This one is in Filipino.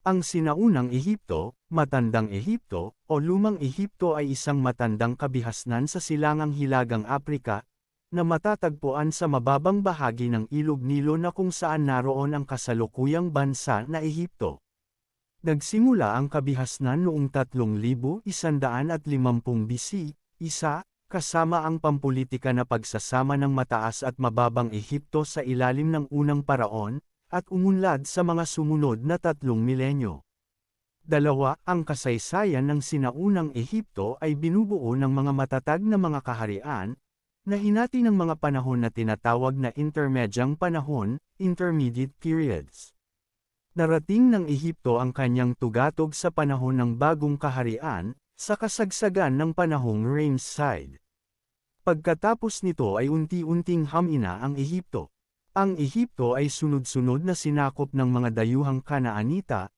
Ang sinaunang Ehipto, Matandang Ehipto, o Lumang Ehipto ay isang matandang kabihasnan sa silangang Hilagang Aprika, na matatagpuan sa mababang bahagi ng Ilog Nilo na kung saan naroon ang kasalukuyang bansa na Ehipto. Nagsimula ang kabihasnan noong 3150 BC, kasama ang pampulitika na pagsasama ng mataas at mababang Ehipto sa ilalim ng unang paraon, at umunlad sa mga sumunod na 3 milenyo. Ang kasaysayan ng sinaunang Ehipto ay binubuo ng mga matatag na mga kaharian, na hinati ng mga panahon na tinatawag na intermedyang panahon, intermediate periods. Narating ng Ehipto ang kanyang tugatog sa panahon ng bagong kaharian, sa kasagsagan ng panahong Ramesside. Pagkatapos nito ay unti-unting hamina ang Ehipto. Ang Ehipto ay sunod-sunod na sinakop ng mga dayuhang Kanaanita,